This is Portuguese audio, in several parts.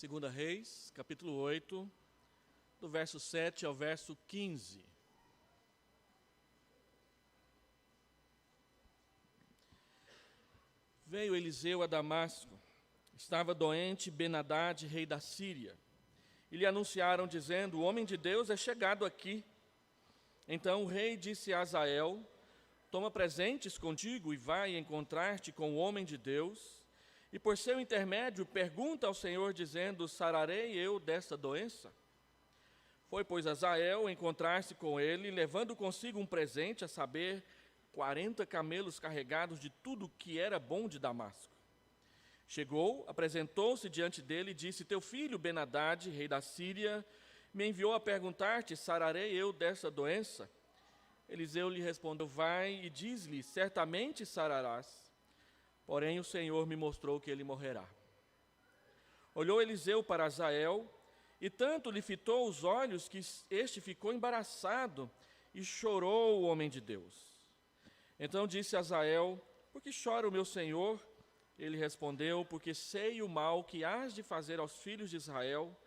Segunda Reis, capítulo 8, do verso 7 ao verso 15. Veio Eliseu a Damasco. Estava doente Ben-Hadad, rei da Síria. E lhe anunciaram, dizendo: o homem de Deus é chegado aqui. Então o rei disse a Hazael: toma presentes contigo e vai encontrar-te com o homem de Deus, e por seu intermédio pergunta ao Senhor, dizendo: sararei eu desta doença? Foi, pois, Hazael encontrar-se com ele, levando consigo um presente, a saber, 40 camelos carregados de tudo que era bom de Damasco. Chegou, apresentou-se diante dele e disse: teu filho Ben-Hadad, rei da Síria, me enviou a perguntar-te: sararei eu dessa doença? Eliseu lhe respondeu: vai e diz-lhe: certamente sararás. Porém o Senhor me mostrou que ele morrerá. Olhou Eliseu para Hazael, e tanto lhe fitou os olhos que este ficou embaraçado, e chorou o homem de Deus. Então disse Hazael: por que chora o meu senhor? Ele respondeu: porque sei o mal que hás de fazer aos filhos de Israel.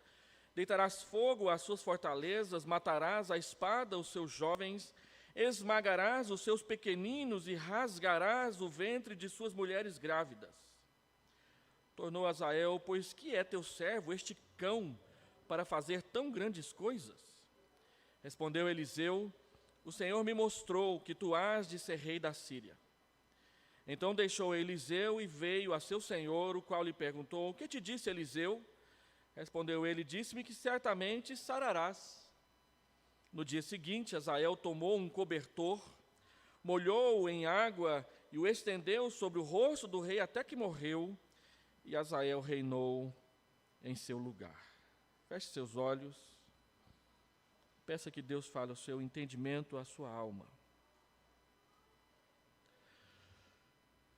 Deitarás fogo às suas fortalezas, matarás à espada os seus jovens, esmagarás os seus pequeninos e rasgarás o ventre de suas mulheres grávidas. Tornou Hazael: pois que é teu servo, este cão, para fazer tão grandes coisas? Respondeu Eliseu: o Senhor me mostrou que tu hás de ser rei da Síria. Então deixou Eliseu e veio a seu senhor, o qual lhe perguntou: o que te disse Eliseu? Respondeu ele: disse-me que certamente sararás. No dia seguinte, Hazael tomou um cobertor, molhou-o em água e o estendeu sobre o rosto do rei até que morreu, e Hazael reinou em seu lugar. Feche seus olhos, peça que Deus fale ao seu entendimento, à sua alma.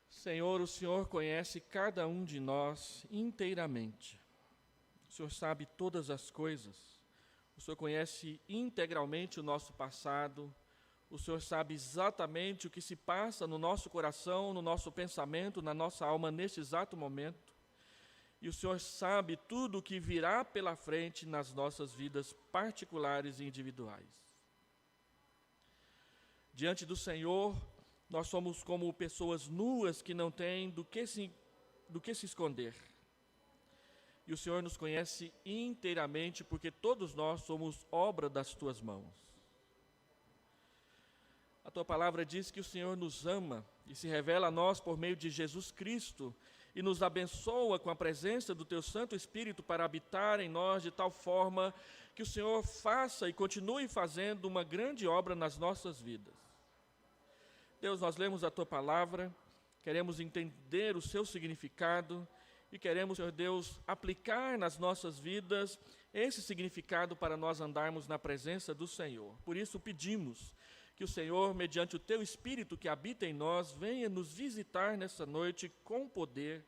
Senhor, o Senhor conhece cada um de nós inteiramente. O Senhor sabe todas as coisas. O Senhor conhece integralmente o nosso passado. O Senhor sabe exatamente o que se passa no nosso coração, no nosso pensamento, na nossa alma neste exato momento. E o Senhor sabe tudo o que virá pela frente nas nossas vidas particulares e individuais. Diante do Senhor, nós somos como pessoas nuas que não têm do que se esconder. E o Senhor nos conhece inteiramente, porque todos nós somos obra das Tuas mãos. A Tua palavra diz que o Senhor nos ama e se revela a nós por meio de Jesus Cristo e nos abençoa com a presença do Teu Santo Espírito para habitar em nós de tal forma que o Senhor faça e continue fazendo uma grande obra nas nossas vidas. Deus, nós lemos a Tua palavra, queremos entender o seu significado e queremos, Senhor Deus, aplicar nas nossas vidas esse significado para nós andarmos na presença do Senhor. Por isso pedimos que o Senhor, mediante o Teu Espírito que habita em nós, venha nos visitar nessa noite com poder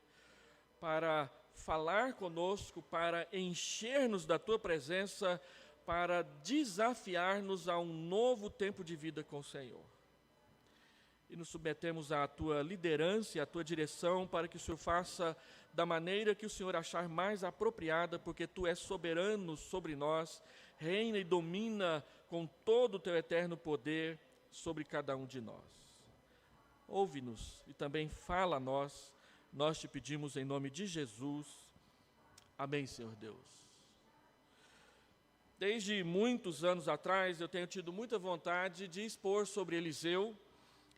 para falar conosco, para encher-nos da Tua presença, para desafiar-nos a um novo tempo de vida com o Senhor. E nos submetemos à Tua liderança e à Tua direção para que o Senhor faça da maneira que o Senhor achar mais apropriada, porque Tu és soberano sobre nós, reina e domina com todo o Teu eterno poder sobre cada um de nós. Ouve-nos e também fala a nós, nós te pedimos em nome de Jesus. Amém, Senhor Deus. Desde muitos anos atrás, eu tenho tido muita vontade de expor sobre Eliseu,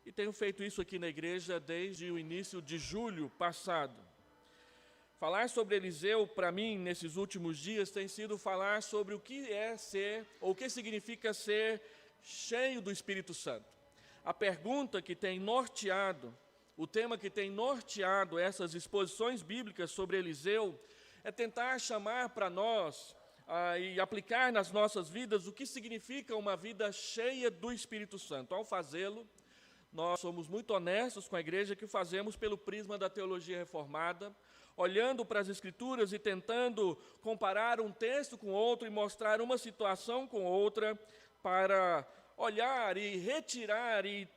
e tenho feito isso aqui na igreja desde o início de julho passado. Falar sobre Eliseu, para mim, nesses últimos dias, tem sido falar sobre o que é ser, ou o que significa ser cheio do Espírito Santo. A pergunta que tem norteado, o tema que tem norteado essas exposições bíblicas sobre Eliseu, é tentar chamar para nós e aplicar nas nossas vidas o que significa uma vida cheia do Espírito Santo. Ao fazê-lo, nós somos muito honestos com a igreja que o fazemos pelo prisma da teologia reformada, olhando para as Escrituras e tentando comparar um texto com outro e mostrar uma situação com outra, para olhar e retirar e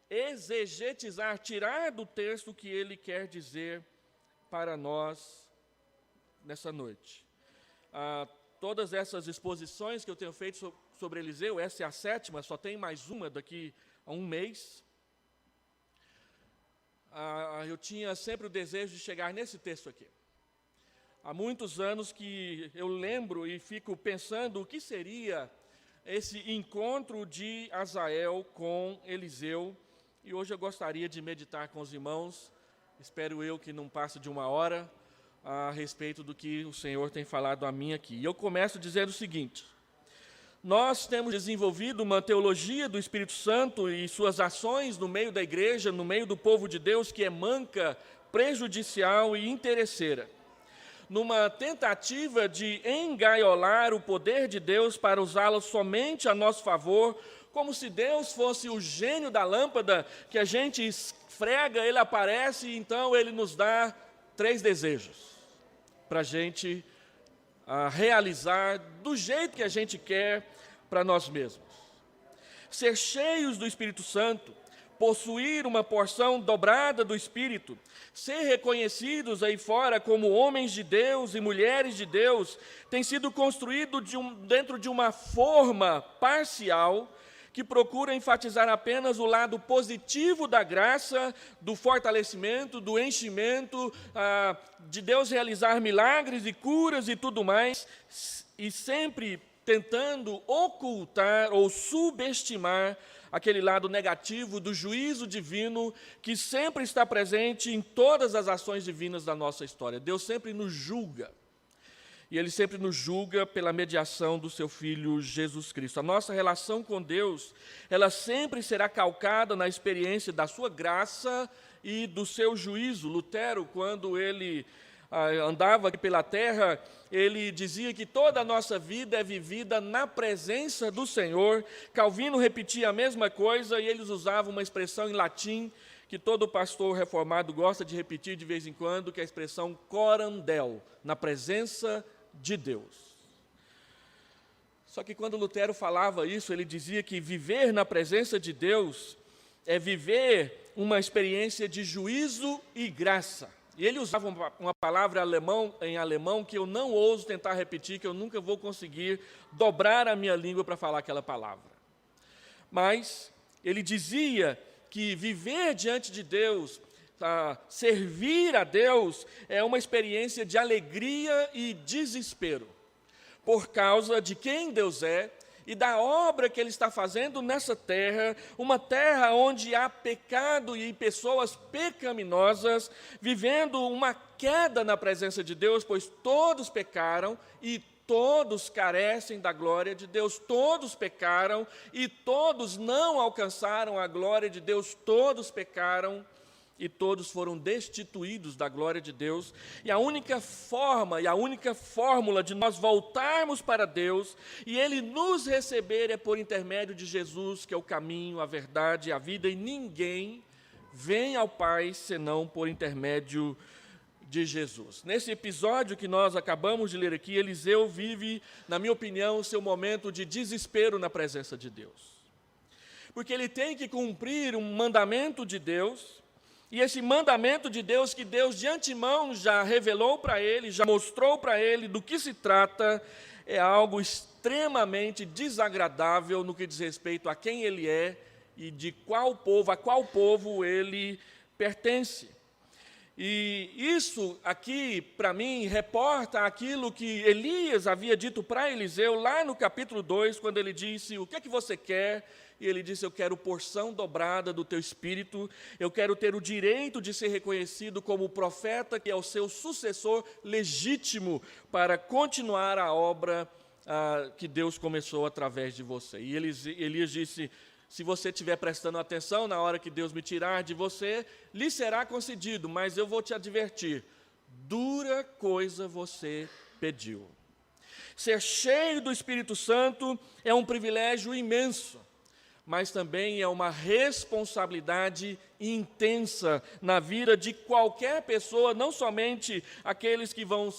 exegetizar, tirar do texto o que ele quer dizer para nós nessa noite. Todas essas exposições que eu tenho feito sobre Eliseu, essa é a 7ª, só tem mais uma daqui a um mês. Eu tinha sempre o desejo de chegar nesse texto aqui. Há muitos anos que eu lembro e fico pensando o que seria esse encontro de Azael com Eliseu, e hoje eu gostaria de meditar com os irmãos, espero eu que não passe de 1 hora, a respeito do que o Senhor tem falado a mim aqui. E eu começo dizendo o seguinte: nós temos desenvolvido uma teologia do Espírito Santo e suas ações no meio da igreja, no meio do povo de Deus, que é manca, prejudicial e interesseira, numa tentativa de engaiolar o poder de Deus para usá-lo somente a nosso favor, como se Deus fosse o gênio da lâmpada, que a gente esfrega, ele aparece e então ele nos dá 3 desejos para a gente realizar do jeito que a gente quer para nós mesmos. Ser cheios do Espírito Santo, possuir uma porção dobrada do Espírito, ser reconhecidos aí fora como homens de Deus e mulheres de Deus, tem sido construído dentro de uma forma parcial, que procura enfatizar apenas o lado positivo da graça, do fortalecimento, do enchimento, de Deus realizar milagres e curas e tudo mais, e sempre tentando ocultar ou subestimar aquele lado negativo do juízo divino que sempre está presente em todas as ações divinas da nossa história. Deus sempre nos julga. E Ele sempre nos julga pela mediação do seu Filho Jesus Cristo. A nossa relação com Deus, ela sempre será calcada na experiência da sua graça e do seu juízo. Lutero, quando ele andava aqui pela terra, ele dizia que toda a nossa vida é vivida na presença do Senhor. Calvino repetia a mesma coisa e eles usavam uma expressão em latim que todo pastor reformado gosta de repetir de vez em quando, que é a expressão coram Deo, na presença de Deus. Só que quando Lutero falava isso, ele dizia que viver na presença de Deus é viver uma experiência de juízo e graça. E ele usava uma palavra em alemão que eu não ouso tentar repetir, que eu nunca vou conseguir dobrar a minha língua para falar aquela palavra. Mas ele dizia que viver diante de Deus, servir a Deus, é uma experiência de alegria e desespero, por causa de quem Deus é e da obra que Ele está fazendo nessa terra, uma terra onde há pecado e pessoas pecaminosas, vivendo uma queda na presença de Deus, pois todos pecaram e todos carecem da glória de Deus, todos pecaram e todos não alcançaram a glória de Deus, todos pecaram e todos foram destituídos da glória de Deus. E a única forma e a única fórmula de nós voltarmos para Deus e Ele nos receber é por intermédio de Jesus, que é o caminho, a verdade e a vida, e ninguém vem ao Pai senão por intermédio de Jesus. Nesse episódio que nós acabamos de ler aqui, Eliseu vive, na minha opinião, o seu momento de desespero na presença de Deus. Porque ele tem que cumprir um mandamento de Deus, e esse mandamento de Deus, que Deus de antemão já revelou para ele, já mostrou para ele do que se trata, é algo extremamente desagradável no que diz respeito a quem ele é e de qual povo, a qual povo ele pertence. E isso aqui, para mim, reporta aquilo que Elias havia dito para Eliseu, lá no capítulo 2, quando ele disse: o que é que você quer? E ele disse: eu quero porção dobrada do teu espírito, eu quero ter o direito de ser reconhecido como o profeta, que é o seu sucessor legítimo para continuar a obra que Deus começou através de você. E Elias disse: se você estiver prestando atenção, na hora que Deus me tirar de você, lhe será concedido, mas eu vou te advertir, dura coisa você pediu. Ser cheio do Espírito Santo é um privilégio imenso, mas também é uma responsabilidade intensa na vida de qualquer pessoa, não somente aqueles que vão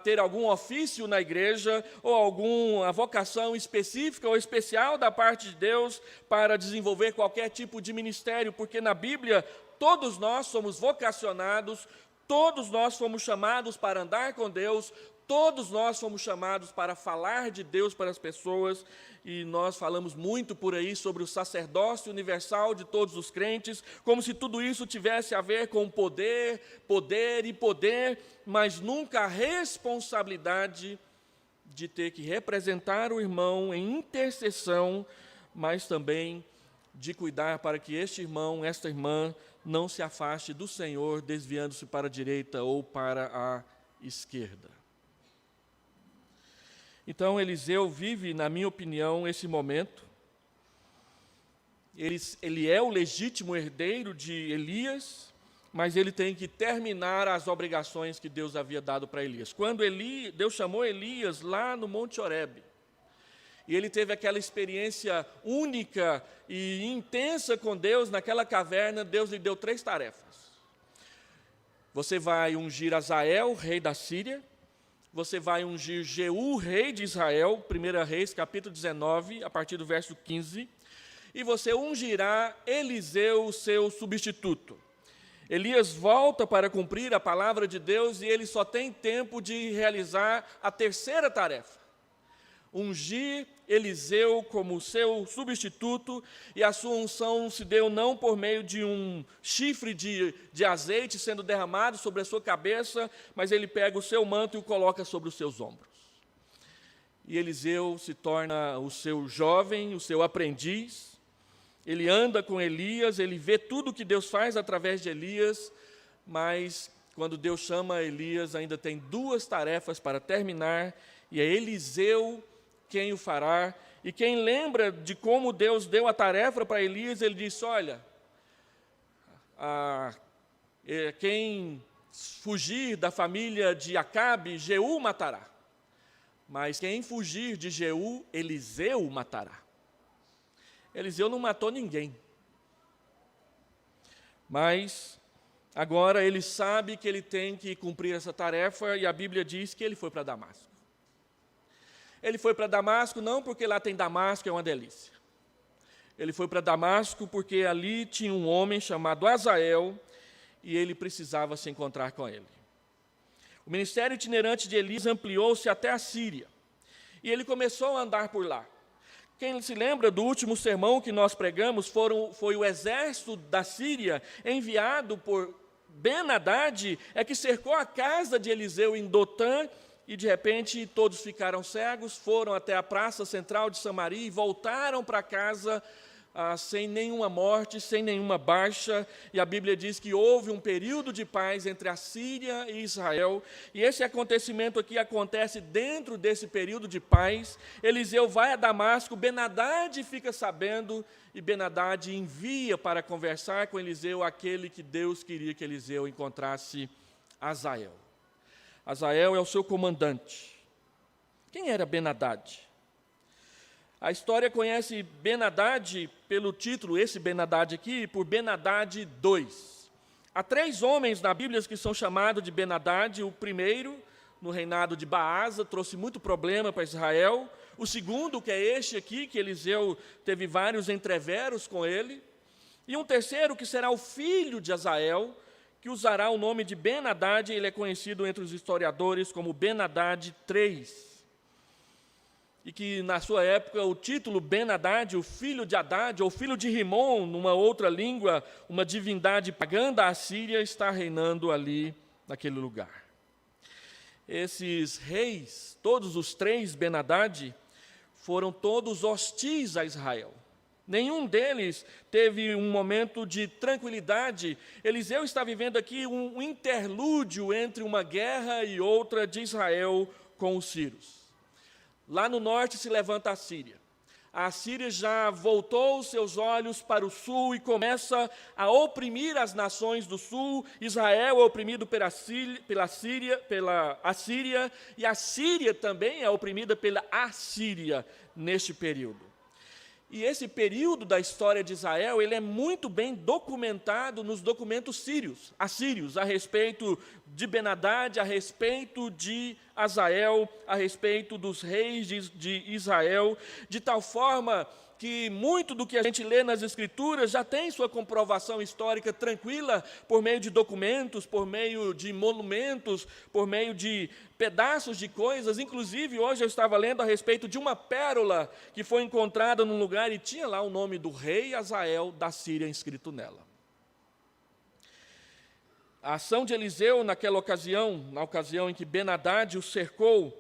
ter algum ofício na igreja, ou alguma vocação específica ou especial da parte de Deus para desenvolver qualquer tipo de ministério, porque na Bíblia todos nós somos vocacionados, Todos nós fomos chamados para andar com Deus, todos nós fomos chamados para falar de Deus para as pessoas, e nós falamos muito por aí sobre o sacerdócio universal de todos os crentes, como se tudo isso tivesse a ver com poder, poder e poder, mas nunca a responsabilidade de ter que representar o irmão em intercessão, mas também de cuidar para que este irmão, esta irmã, não se afaste do Senhor, desviando-se para a direita ou para a esquerda. Então, Eliseu vive, na minha opinião, esse momento. Ele é o legítimo herdeiro de Elias, mas ele tem que terminar as obrigações que Deus havia dado para Elias. Quando Deus chamou Elias lá no Monte Horebe, e ele teve aquela experiência única e intensa com Deus naquela caverna, Deus lhe deu 3 tarefas. Você vai ungir Azael, rei da Síria. Você vai ungir Jeú, rei de Israel, 1 Reis, capítulo 19, a partir do verso 15. E você ungirá Eliseu, seu substituto. Elias volta para cumprir a palavra de Deus e ele só tem tempo de realizar a 3ª tarefa. Ungir Eliseu como seu substituto, e a sua unção se deu não por meio de um chifre de azeite sendo derramado sobre a sua cabeça, mas ele pega o seu manto e o coloca sobre os seus ombros. E Eliseu se torna o seu jovem, o seu aprendiz. Ele anda com Elias, ele vê tudo o que Deus faz através de Elias, mas quando Deus chama Elias, ainda tem 2 tarefas para terminar, e é Eliseu quem o fará. E quem lembra de como Deus deu a tarefa para Elias, ele disse: olha, quem fugir da família de Acabe, Jeú matará. Mas quem fugir de Jeú, Eliseu matará. Eliseu não matou ninguém. Mas agora ele sabe que ele tem que cumprir essa tarefa, e a Bíblia diz que ele foi para Damasco. Ele foi para Damasco não porque lá tem Damasco, é uma delícia. Ele foi para Damasco porque ali tinha um homem chamado Azael, e ele precisava se encontrar com ele. O ministério itinerante de Elias ampliou-se até a Síria, e ele começou a andar por lá. Quem se lembra do último sermão que nós pregamos, foi o exército da Síria, enviado por Ben-Hadad, que cercou a casa de Eliseu em Dotã, e de repente todos ficaram cegos, foram até a praça central de Samaria e voltaram para casa sem nenhuma morte, sem nenhuma baixa, e a Bíblia diz que houve um período de paz entre a Síria e Israel, e esse acontecimento aqui acontece dentro desse período de paz. Eliseu vai a Damasco, Ben-Hadad fica sabendo, e Ben-Hadad envia para conversar com Eliseu aquele que Deus queria que Eliseu encontrasse, Azael. Azael é o seu comandante. Quem era Ben-Hadad? A história conhece Ben-Hadad pelo título, esse Ben-Hadad aqui, por Ben-Hadad II. Há 3 homens na Bíblia que são chamados de Ben-Hadad. O primeiro, no reinado de Baasa, trouxe muito problema para Israel. O segundo, que é este aqui, que Eliseu teve vários entreveros com ele. E um terceiro, que será o filho de Azael, que usará o nome de Ben-Hadad, ele é conhecido entre os historiadores como Ben-Hadad III. E que, na sua época, o título Ben-Hadad, o filho de Hadad, ou filho de Rimon, numa outra língua, uma divindade pagã da Assíria, está reinando ali, naquele lugar. Esses reis, todos os 3 Ben-Hadad, foram todos hostis a Israel. Nenhum deles teve um momento de tranquilidade. Eliseu está vivendo aqui um interlúdio entre uma guerra e outra de Israel com os sírios. Lá no norte se levanta a Síria. A Síria já voltou os seus olhos para o sul e começa a oprimir as nações do sul. Israel é oprimido pela Assíria, e a Síria também é oprimida pela Assíria neste período. E esse período da história de Israel, ele é muito bem documentado nos documentos assírios, a respeito de Ben-Hadad, a respeito de Azael, a respeito dos reis de Israel, de tal forma que muito do que a gente lê nas Escrituras já tem sua comprovação histórica tranquila por meio de documentos, por meio de monumentos, por meio de pedaços de coisas. Inclusive, hoje eu estava lendo a respeito de uma pérola que foi encontrada num lugar e tinha lá o nome do rei Hazael da Síria escrito nela. A ação de Eliseu naquela ocasião, na ocasião em que Ben-Hadad o cercou,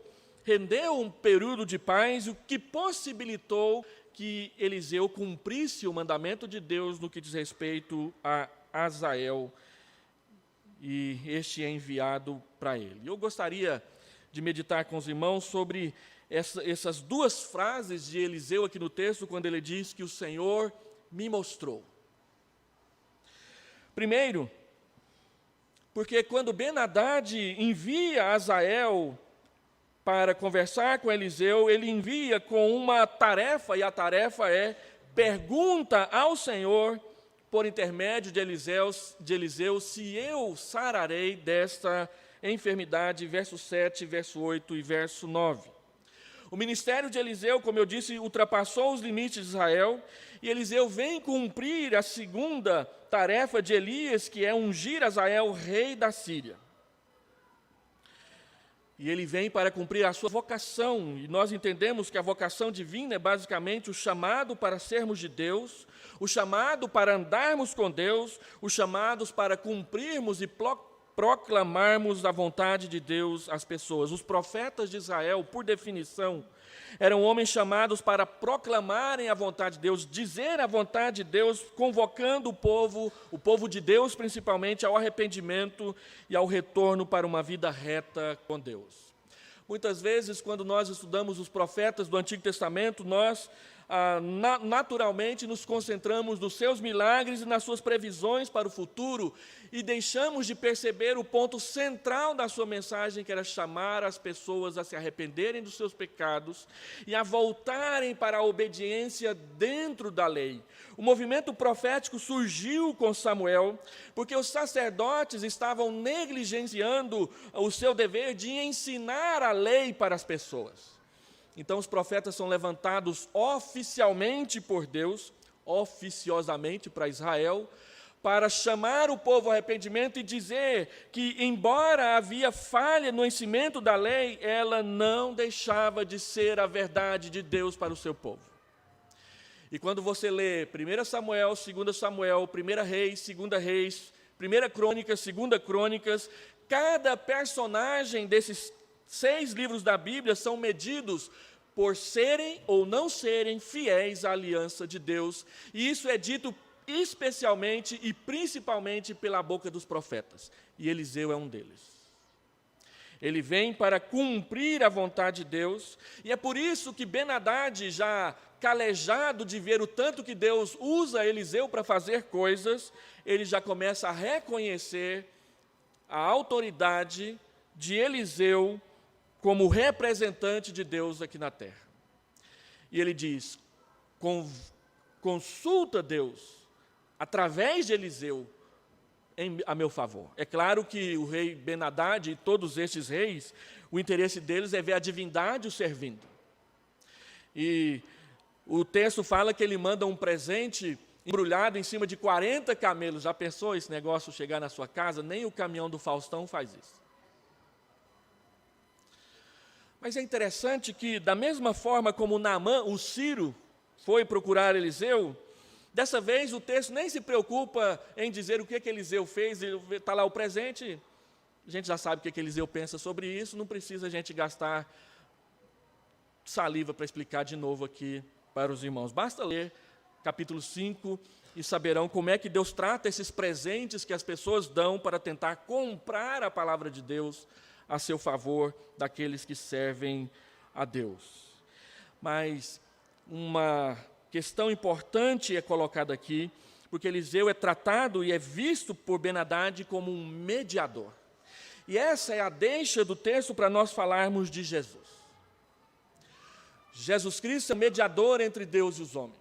rendeu um período de paz, o que possibilitou que Eliseu cumprisse o mandamento de Deus no que diz respeito a Hazael, e este é enviado para ele. Eu gostaria de meditar com os irmãos sobre essas duas frases de Eliseu aqui no texto, quando ele diz que o Senhor me mostrou. Primeiro, porque quando Ben-Hadad envia Hazael para conversar com Eliseu, ele envia com uma tarefa, e a tarefa é: pergunta ao Senhor, por intermédio de Eliseu, se eu sararei desta enfermidade, verso 7, verso 8 e verso 9. O ministério de Eliseu, como eu disse, ultrapassou os limites de Israel, e Eliseu vem cumprir a segunda tarefa de Elias, que é ungir Hazael, rei da Síria. E ele vem para cumprir a sua vocação, e nós entendemos que a vocação divina é basicamente o chamado para sermos de Deus, o chamado para andarmos com Deus, os chamados para cumprirmos e proclamarmos a vontade de Deus às pessoas. Os profetas de Israel, por definição, eram homens chamados para proclamarem a vontade de Deus, dizer a vontade de Deus, convocando o povo de Deus principalmente, ao arrependimento e ao retorno para uma vida reta com Deus. Muitas vezes, quando nós estudamos os profetas do Antigo Testamento, nós naturalmente nos concentramos nos seus milagres e nas suas previsões para o futuro e deixamos de perceber o ponto central da sua mensagem, que era chamar as pessoas a se arrependerem dos seus pecados e a voltarem para a obediência dentro da lei. O movimento profético surgiu com Samuel, porque os sacerdotes estavam negligenciando o seu dever de ensinar a lei para as pessoas. Então os profetas são levantados oficialmente por Deus, oficiosamente para Israel, para chamar o povo ao arrependimento e dizer que, embora havia falha no ensinamento da lei, ela não deixava de ser a verdade de Deus para o seu povo. E quando você lê 1 Samuel, 2 Samuel, 1 Reis, 2 Reis, 1 Crônicas, 2 Crônicas, cada personagem desses 6 livros da Bíblia são medidos por serem ou não serem fiéis à aliança de Deus, e isso é dito especialmente e principalmente pela boca dos profetas, e Eliseu é um deles. Ele vem para cumprir a vontade de Deus, e é por isso que Ben-Hadad, já calejado de ver o tanto que Deus usa Eliseu para fazer coisas, ele já começa a reconhecer a autoridade de Eliseu como representante de Deus aqui na terra. E ele diz: consulta Deus, através de Eliseu, a meu favor. É claro que o rei Ben-Hadad e todos estes reis, o interesse deles é ver a divindade o servindo. E o texto fala que ele manda um presente embrulhado em cima de 40 camelos. Já pensou esse negócio chegar na sua casa? Nem o caminhão do Faustão faz isso. Mas é interessante que, da mesma forma como Naamã, o sírio, foi procurar Eliseu, dessa vez o texto nem se preocupa em dizer o que Eliseu fez, está lá o presente, a gente já sabe o que Eliseu pensa sobre isso, não precisa a gente gastar saliva para explicar de novo aqui para os irmãos. Basta ler capítulo 5 e saberão como é que Deus trata esses presentes que as pessoas dão para tentar comprar a palavra de Deus a seu favor daqueles que servem a Deus. Mas uma questão importante é colocada aqui, porque Eliseu é tratado e é visto por Ben-Hadad como um mediador. E essa é a deixa do texto para nós falarmos de Jesus. Jesus Cristo é mediador entre Deus e os homens.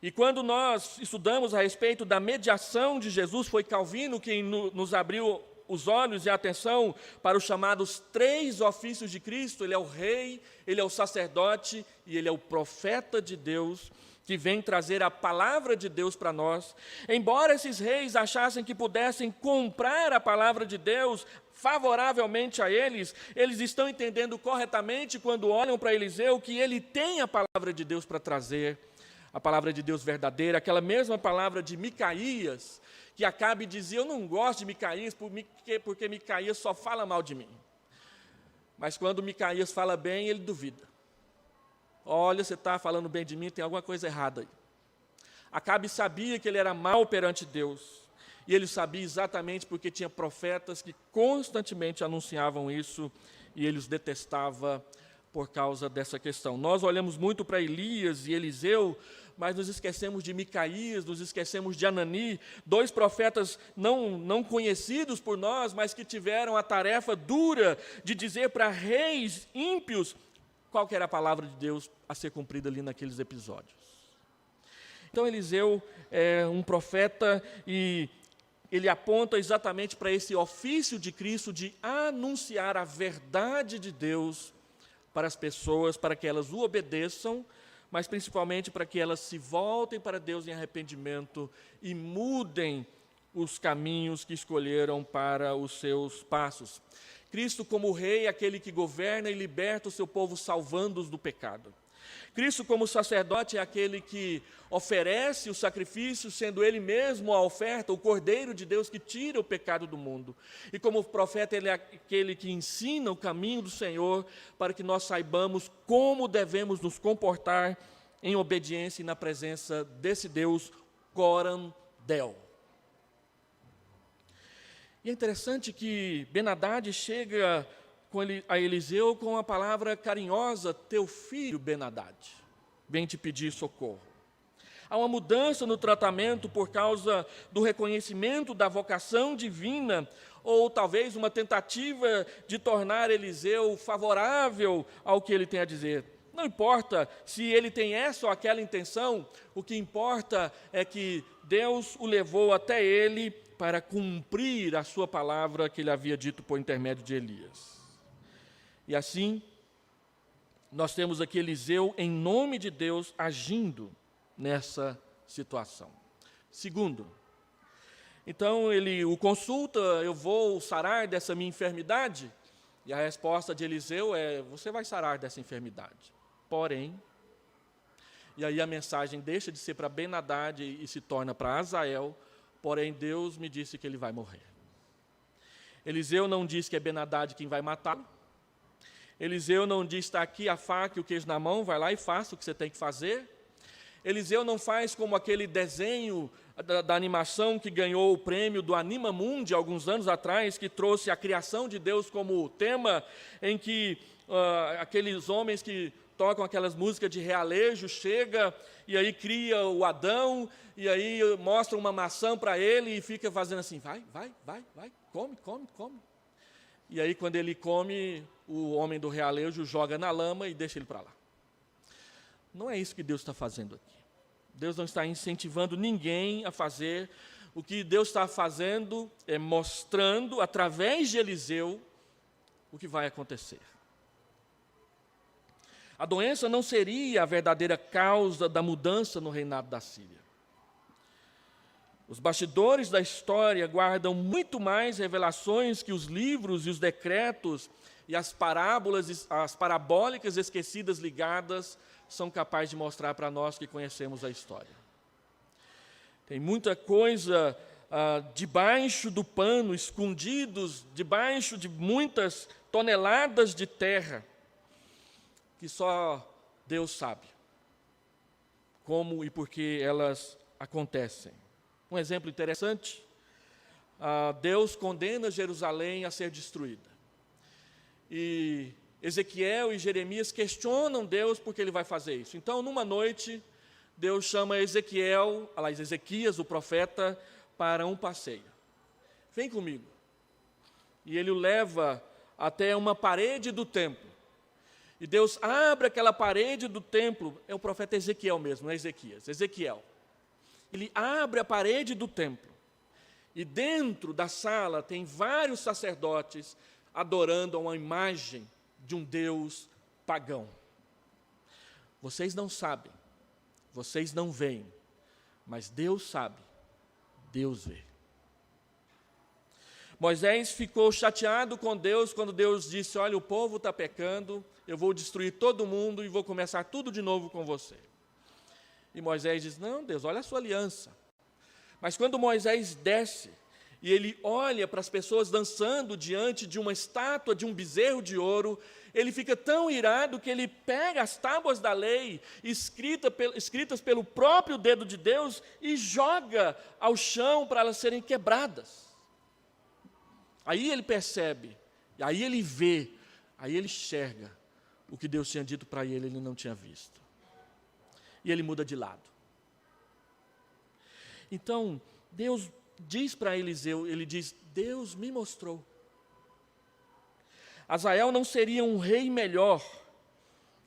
E quando nós estudamos a respeito da mediação de Jesus, foi Calvino quem nos abriu os olhos e a atenção para os chamados 3 ofícios de Cristo. Ele é o rei, ele é o sacerdote e ele é o profeta de Deus, que vem trazer a palavra de Deus para nós. Embora esses reis achassem que pudessem comprar a palavra de Deus favoravelmente a eles, eles estão entendendo corretamente quando olham para Eliseu que ele tem a palavra de Deus para trazer, a palavra de Deus verdadeira, aquela mesma palavra de Micaías, que Acabe dizia: eu não gosto de Micaías porque Micaías só fala mal de mim. Mas quando Micaías fala bem, ele duvida. Olha, você está falando bem de mim, tem alguma coisa errada aí. Acabe sabia que ele era mau perante Deus, e ele sabia exatamente porque tinha profetas que constantemente anunciavam isso, e ele os detestava por causa dessa questão. Nós olhamos muito para Elias e Eliseu, mas nos esquecemos de Micaías, nos esquecemos de Anani, dois profetas não conhecidos por nós, mas que tiveram a tarefa dura de dizer para reis ímpios qual que era a palavra de Deus a ser cumprida ali naqueles episódios. Então Eliseu é um profeta e ele aponta exatamente para esse ofício de Cristo de anunciar a verdade de Deus para as pessoas, para que elas o obedeçam, mas principalmente para que elas se voltem para Deus em arrependimento e mudem os caminhos que escolheram para os seus passos. Cristo como rei, aquele que governa e liberta o seu povo, salvando-os do pecado. Cristo como sacerdote é aquele que oferece o sacrifício, sendo Ele mesmo a oferta, o Cordeiro de Deus que tira o pecado do mundo. E como profeta, Ele é aquele que ensina o caminho do Senhor, para que nós saibamos como devemos nos comportar em obediência e na presença desse Deus, Coram Del. E é interessante que Ben-Hadad chega a Eliseu com a palavra carinhosa: teu filho Ben-Hadad vem te pedir socorro. Há uma mudança no tratamento por causa do reconhecimento da vocação divina, ou talvez uma tentativa de tornar Eliseu favorável ao que ele tem a dizer. Não importa se ele tem essa ou aquela intenção, o que importa é que Deus o levou até ele para cumprir a sua palavra que ele havia dito por intermédio de Elias. E assim, nós temos aqui Eliseu, em nome de Deus, agindo nessa situação. Segundo, então ele o consulta: eu vou sarar dessa minha enfermidade? E a resposta de Eliseu é: você vai sarar dessa enfermidade. Porém, e aí a mensagem deixa de ser para Ben-Hadad e se torna para Azael: porém Deus me disse que ele vai morrer. Eliseu não diz que é Ben-Hadad quem vai matá-lo. Eliseu não diz: está aqui a faca e o queijo na mão, vai lá e faça o que você tem que fazer. Eliseu não faz como aquele desenho da animação que ganhou o prêmio do Animamundi alguns anos atrás, que trouxe a criação de Deus como tema, em que aqueles homens que tocam aquelas músicas de realejo chega e aí cria o Adão, e aí mostra uma maçã para ele e fica fazendo assim: vai, come. E aí quando ele come, o homem do realejo joga na lama e deixa ele para lá. Não é isso que Deus está fazendo aqui. Deus não está incentivando ninguém a fazer. O que Deus está fazendo é mostrando, através de Eliseu, o que vai acontecer. A doença não seria a verdadeira causa da mudança no reinado da Síria. Os bastidores da história guardam muito mais revelações que os livros e os decretos e as parábolas, as parabólicas esquecidas ligadas são capazes de mostrar para nós que conhecemos a história. Tem muita coisa debaixo do pano, escondidos debaixo de muitas toneladas de terra, que só Deus sabe como e por que elas acontecem. Um exemplo interessante: Deus condena Jerusalém a ser destruída. E Ezequiel e Jeremias questionam Deus por que ele vai fazer isso. Então, numa noite, Deus chama Ezequias, o profeta, para um passeio. Vem comigo. E ele o leva até uma parede do templo. E Deus abre aquela parede do templo. É o profeta Ezequiel mesmo, não é Ezequias. Ezequiel. Ele abre a parede do templo. E dentro da sala tem vários sacerdotes adorando a uma imagem de um Deus pagão. Vocês não sabem Vocês não veem, mas Deus sabe, Deus vê. Moisés ficou chateado com Deus quando Deus disse: olha, o povo está pecando, eu vou destruir todo mundo e vou começar tudo de novo com você. E Moisés diz: não, Deus, olha a sua aliança. Mas quando Moisés desce e ele olha para as pessoas dançando diante de uma estátua de um bezerro de ouro, ele fica tão irado que ele pega as tábuas da lei, escritas pelo próprio dedo de Deus, e joga ao chão para elas serem quebradas. Aí ele percebe, aí ele vê, aí ele enxerga o que Deus tinha dito para ele, ele não tinha visto. E ele muda de lado. Então, Deus diz para Eliseu, ele diz: Deus me mostrou. Azael não seria um rei melhor,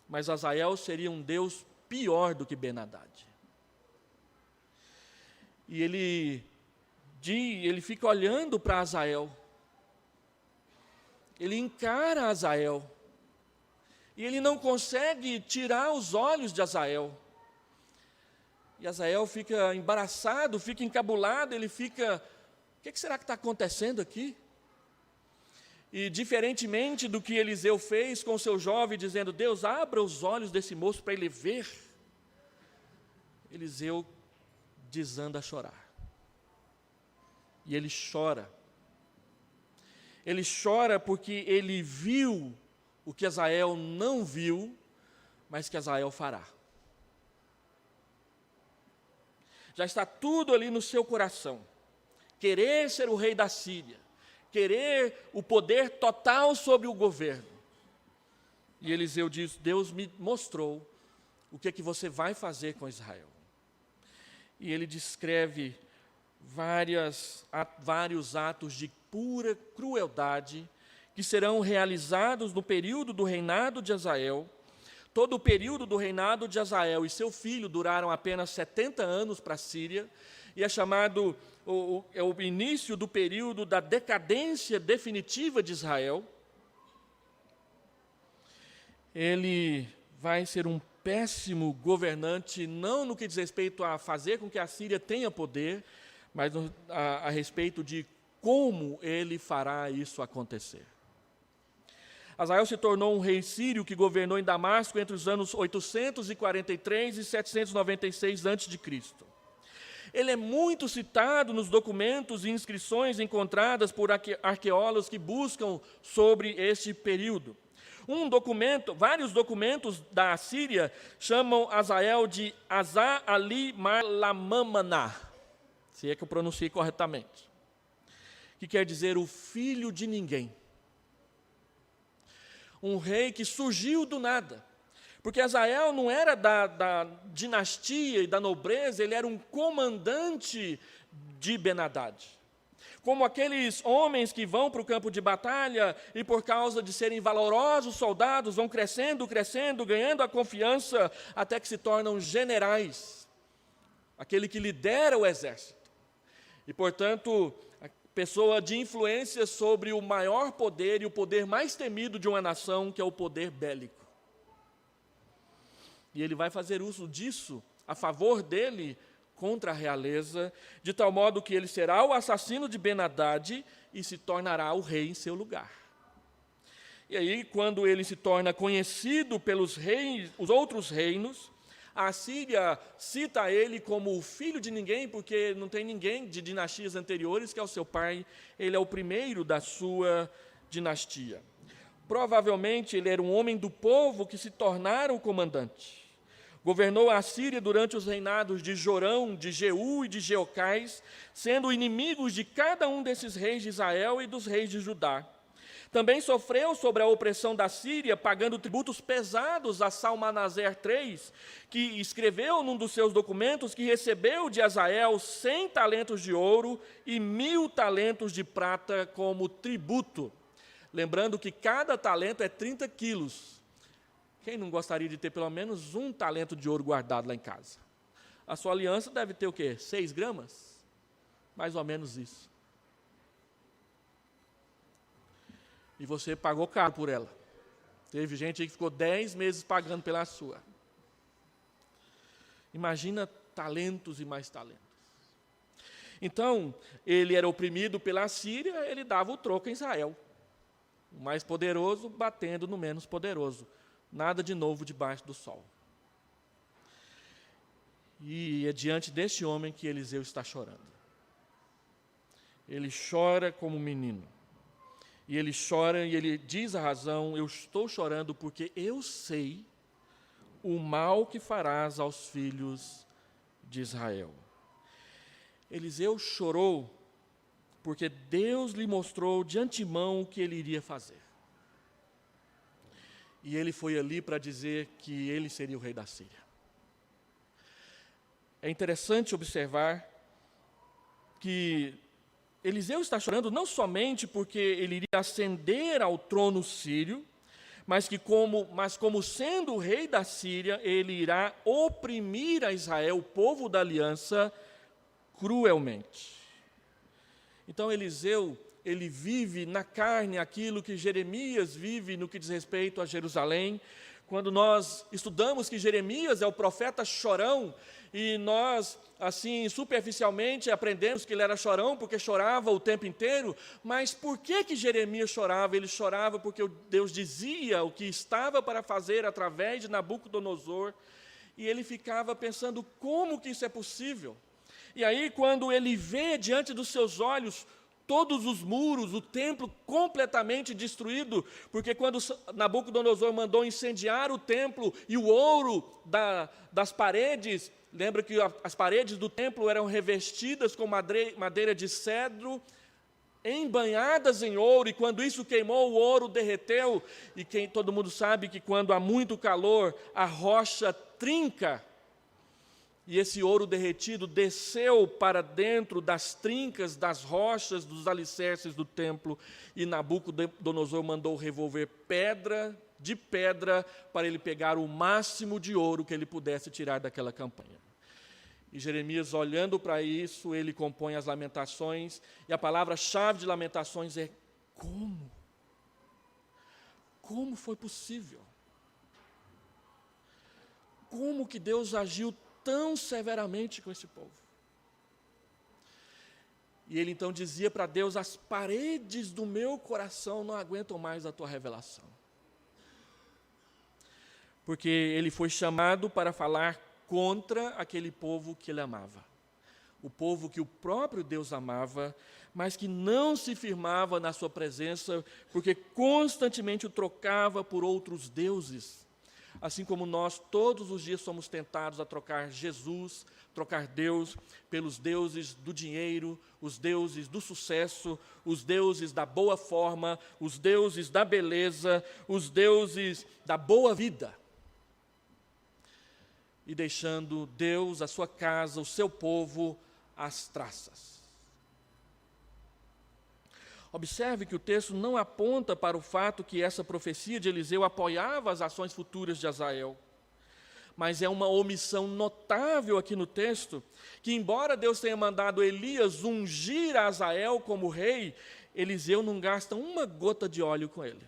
mas Azael seria um Deus pior do que Ben-Hadad. E ele fica olhando para Azael. Ele encara Azael. E ele não consegue tirar os olhos de Azael. E Azael fica embaraçado, fica encabulado, ele fica: o que será que está acontecendo aqui? E diferentemente do que Eliseu fez com o seu jovem, dizendo: Deus, abra os olhos desse moço para ele ver, Eliseu desanda a chorar. E ele chora. Ele chora porque ele viu o que Azael não viu, mas que Azael fará. Já está tudo ali no seu coração. Querer ser o rei da Síria. Querer o poder total sobre o governo. E Eliseu diz: Deus me mostrou o que é que você vai fazer com Israel. E ele descreve vários atos de pura crueldade que serão realizados no período do reinado de Azael. Todo o período do reinado de Azael e seu filho duraram apenas 70 anos para a Síria, e é chamado o início do período da decadência definitiva de Israel. Ele vai ser um péssimo governante, não no que diz respeito a fazer com que a Síria tenha poder, mas a respeito de como ele fará isso acontecer. Azael se tornou um rei sírio que governou em Damasco entre os anos 843 e 796 a.C. Ele é muito citado nos documentos e inscrições encontradas por arqueólogos que buscam sobre este período. Vários documentos da Síria chamam Azael de Azar-ali-Mar-Lamamana, se é que eu pronunciei corretamente, que quer dizer o filho de ninguém. Um rei que surgiu do nada, porque Azael não era da dinastia e da nobreza, ele era um comandante de Ben-Hadad. Como aqueles homens que vão para o campo de batalha e por causa de serem valorosos soldados, vão crescendo, ganhando a confiança, até que se tornam generais, aquele que lidera o exército. E, portanto, a pessoa de influência sobre o maior poder e o poder mais temido de uma nação, que é o poder bélico. E ele vai fazer uso disso a favor dele contra a realeza, de tal modo que ele será o assassino de Ben-Hadad e se tornará o rei em seu lugar. E aí, quando ele se torna conhecido pelos reis, os outros reinos, a Síria cita ele como o filho de ninguém, porque não tem ninguém de dinastias anteriores que é o seu pai, ele é o primeiro da sua dinastia. Provavelmente ele era um homem do povo que se tornara o comandante. Governou a Síria durante os reinados de Jorão, de Jeú e de Jeocais, sendo inimigos de cada um desses reis de Israel e dos reis de Judá. Também sofreu sobre a opressão da Síria, pagando tributos pesados a Salmanaser III, que escreveu num dos seus documentos que recebeu de Azael 100 talentos de ouro e 1.000 talentos de prata como tributo. Lembrando que cada talento é 30 quilos. Quem não gostaria de ter pelo menos um talento de ouro guardado lá em casa? A sua aliança deve ter o quê? 6 gramas? Mais ou menos isso. E você pagou caro por ela. Teve gente aí que ficou 10 meses pagando pela sua. Imagina talentos e mais talentos. Então, ele era oprimido pela Síria, ele dava o troco em Israel. O mais poderoso batendo no menos poderoso. Nada de novo debaixo do sol. E é diante deste homem que Eliseu está chorando. Ele chora como um menino. E ele chora e ele diz a razão: eu estou chorando porque eu sei o mal que farás aos filhos de Israel. Eliseu chorou porque Deus lhe mostrou de antemão o que ele iria fazer. E ele foi ali para dizer que ele seria o rei da Síria. É interessante observar que Eliseu está chorando não somente porque ele iria ascender ao trono sírio, mas como sendo o rei da Síria, ele irá oprimir a Israel, o povo da aliança, cruelmente. Então Eliseu, ele vive na carne aquilo que Jeremias vive no que diz respeito a Jerusalém. Quando nós estudamos que Jeremias é o profeta chorão, e nós, assim, superficialmente aprendemos que ele era chorão porque chorava o tempo inteiro, mas por que Jeremias chorava? Ele chorava porque Deus dizia o que estava para fazer através de Nabucodonosor, e ele ficava pensando como que isso é possível. E aí, quando ele vê diante dos seus olhos todos os muros, o templo completamente destruído, porque quando Nabucodonosor mandou incendiar o templo e o ouro das paredes, lembra que as paredes do templo eram revestidas com madeira de cedro, embanhadas em ouro, e quando isso queimou, o ouro derreteu, e todo mundo sabe que quando há muito calor, a rocha trinca, e esse ouro derretido desceu para dentro das trincas, das rochas, dos alicerces do templo, e Nabucodonosor mandou revolver pedra de pedra para ele pegar o máximo de ouro que ele pudesse tirar daquela campanha. E Jeremias, olhando para isso, ele compõe as Lamentações, e a palavra-chave de Lamentações é como? Como foi possível? Como que Deus agiu tão severamente com esse povo? E ele então dizia para Deus: as paredes do meu coração não aguentam mais a tua revelação. Porque ele foi chamado para falar contra aquele povo que ele amava. O povo que o próprio Deus amava, mas que não se firmava na sua presença, porque constantemente o trocava por outros deuses. Assim como nós todos os dias somos tentados a trocar Jesus, trocar Deus pelos deuses do dinheiro, os deuses do sucesso, os deuses da boa forma, os deuses da beleza, os deuses da boa vida. E deixando Deus, a sua casa, o seu povo, às traças. Observe que o texto não aponta para o fato que essa profecia de Eliseu apoiava as ações futuras de Hazael. Mas é uma omissão notável aqui no texto, que embora Deus tenha mandado Elias ungir a Hazael como rei, Eliseu não gasta uma gota de óleo com ele.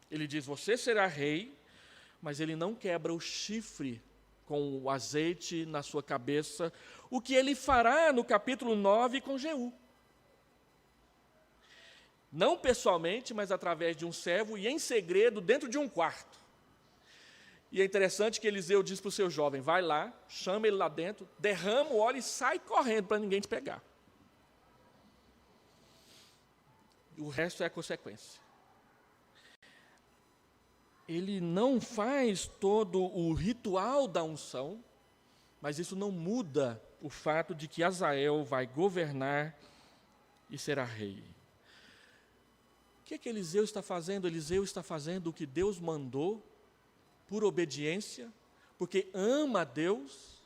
Ele diz: você será rei, mas ele não quebra o chifre com o azeite na sua cabeça, o que ele fará no capítulo 9 com Jeú. Não pessoalmente, mas através de um servo e em segredo dentro de um quarto. E é interessante que Eliseu diz para o seu jovem: vai lá, chama ele lá dentro, derrama o óleo e sai correndo para ninguém te pegar. O resto é a consequência. Ele não faz todo o ritual da unção, mas isso não muda o fato de que Hazael vai governar e será rei. O que Eliseu está fazendo? Eliseu está fazendo o que Deus mandou, por obediência, porque ama a Deus,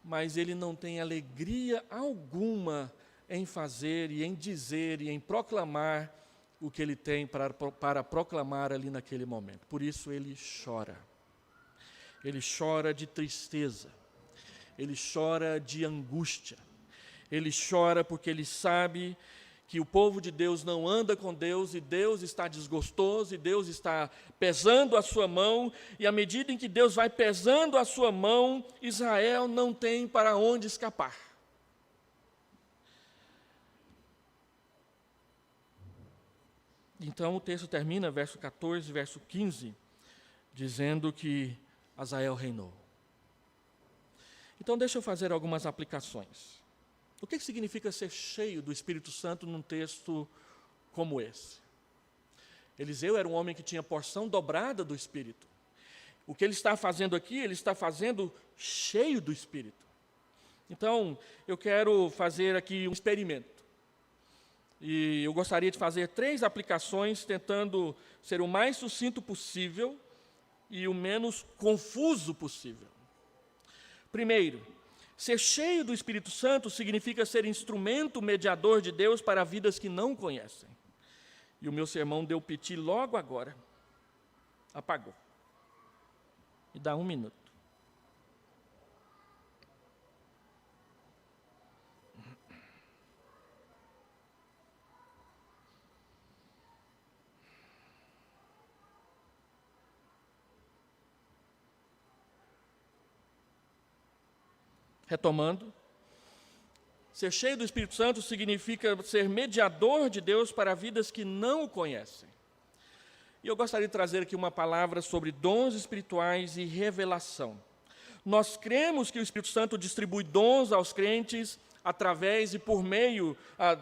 mas ele não tem alegria alguma em fazer e em dizer e em proclamar o que ele tem para proclamar ali naquele momento. Por isso ele chora. Ele chora de tristeza. Ele chora de angústia. Ele chora porque ele sabe que o povo de Deus não anda com Deus, e Deus está desgostoso, e Deus está pesando a sua mão, e à medida em que Deus vai pesando a sua mão, Israel não tem para onde escapar. Então o texto termina, verso 14, verso 15, dizendo que Hazael reinou. Então deixa eu fazer algumas aplicações. O que significa ser cheio do Espírito Santo num texto como esse? Eliseu era um homem que tinha porção dobrada do Espírito. O que ele está fazendo aqui, ele está fazendo cheio do Espírito. Então, eu quero fazer aqui um experimento. E eu gostaria de fazer 3 aplicações, tentando ser o mais sucinto possível e o menos confuso possível. Primeiro, ser cheio do Espírito Santo significa ser instrumento mediador de Deus para vidas que não conhecem. E o meu sermão deu piti logo agora. Apagou. Me dá 1 minuto. Retomando, ser cheio do Espírito Santo significa ser mediador de Deus para vidas que não o conhecem. E eu gostaria de trazer aqui uma palavra sobre dons espirituais e revelação. Nós cremos que o Espírito Santo distribui dons aos crentes através e por meio,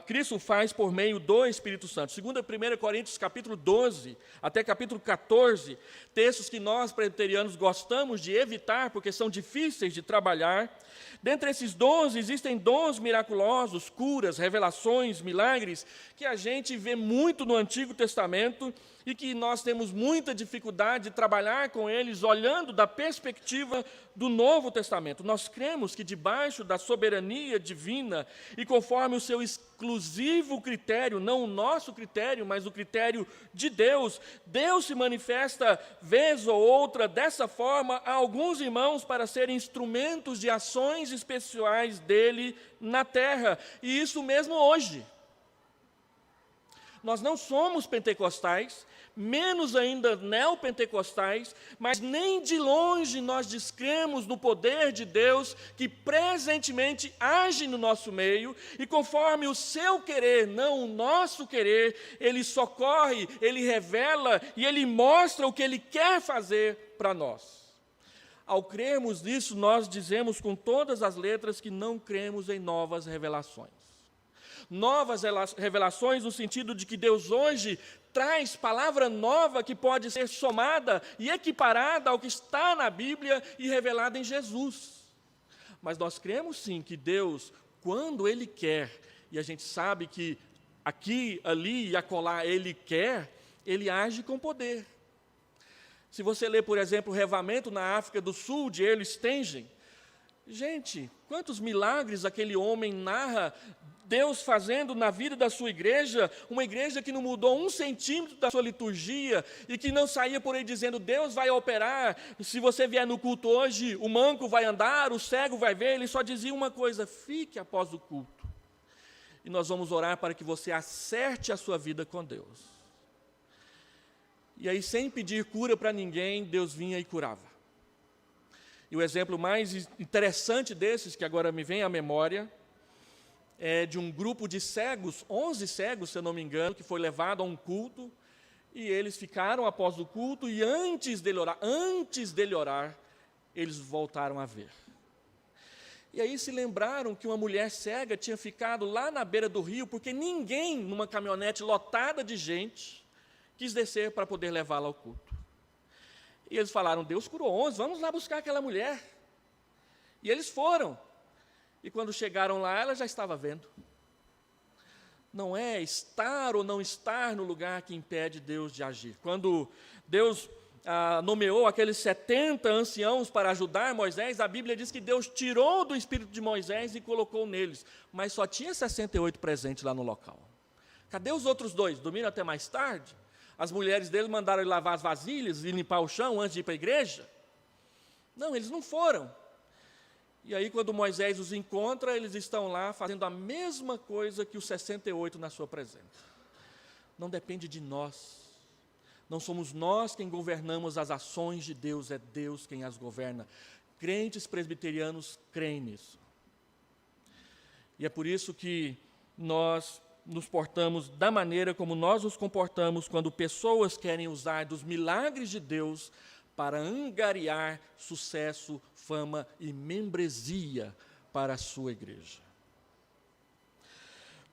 Cristo faz por meio do Espírito Santo. Segundo 1 Coríntios capítulo 12 até capítulo 14, textos que nós presbiterianos gostamos de evitar porque são difíceis de trabalhar. Dentre esses dons, existem dons miraculosos, curas, revelações, milagres, que a gente vê muito no Antigo Testamento e que nós temos muita dificuldade de trabalhar com eles olhando da perspectiva do Novo Testamento. Nós cremos que debaixo da soberania divina e conforme o seu exclusivo critério, não o nosso critério, mas o critério de Deus, Deus se manifesta vez ou outra dessa forma a alguns irmãos para serem instrumentos de ações especiais dele na terra, e isso mesmo hoje. Nós não somos pentecostais, menos ainda neopentecostais, mas nem de longe nós descremos no poder de Deus que presentemente age no nosso meio, e conforme o seu querer, não o nosso querer, ele socorre, ele revela e ele mostra o que ele quer fazer para nós. Ao crermos nisso, nós dizemos com todas as letras que não cremos em novas revelações. Novas revelações no sentido de que Deus hoje traz palavra nova que pode ser somada e equiparada ao que está na Bíblia e revelada em Jesus. Mas nós cremos sim que Deus, quando Ele quer, e a gente sabe que aqui, ali e acolá Ele quer, Ele age com poder. Se você ler, por exemplo, o Revamento na África do Sul, de Earl Stengen, gente, quantos milagres aquele homem narra Deus fazendo na vida da sua igreja, uma igreja que não mudou 1 centímetro da sua liturgia e que não saía por aí dizendo, Deus vai operar, se você vier no culto hoje, o manco vai andar, o cego vai ver. Ele só dizia uma coisa, fique após o culto. E nós vamos orar para que você acerte a sua vida com Deus. E aí, sem pedir cura para ninguém, Deus vinha e curava. E o exemplo mais interessante desses, que agora me vem à memória, é de um grupo de cegos, 11 cegos, se eu não me engano, que foi levado a um culto, e eles ficaram após o culto, e antes dele orar, eles voltaram a ver. E aí se lembraram que uma mulher cega tinha ficado lá na beira do rio, porque ninguém, numa caminhonete lotada de gente, quis descer para poder levá-la ao culto. E eles falaram, Deus curou 11, vamos lá buscar aquela mulher. E eles foram. E quando chegaram lá, ela já estava vendo. Não é estar ou não estar no lugar que impede Deus de agir. Quando Deus nomeou aqueles 70 anciãos para ajudar Moisés, a Bíblia diz que Deus tirou do espírito de Moisés e colocou neles. Mas só tinha 68 presentes lá no local. Cadê os outros 2? Dormiram até mais tarde? As mulheres dele mandaram ele lavar as vasilhas e limpar o chão antes de ir para a igreja? Não, eles não foram. E aí, quando Moisés os encontra, eles estão lá fazendo a mesma coisa que os 68 na sua presença. Não depende de nós. Não somos nós quem governamos as ações de Deus, é Deus quem as governa. Crentes presbiterianos creem nisso. E é por isso que nós nos portamos da maneira como nós nos comportamos quando pessoas querem usar dos milagres de Deus para angariar sucesso, fama e membresia para a sua igreja.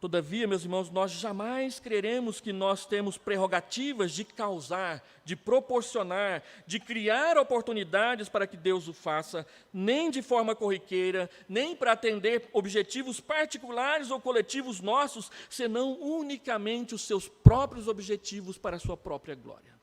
Todavia, meus irmãos, nós jamais creremos que nós temos prerrogativas de causar, de proporcionar, de criar oportunidades para que Deus o faça, nem de forma corriqueira, nem para atender objetivos particulares ou coletivos nossos, senão unicamente os seus próprios objetivos para a sua própria glória.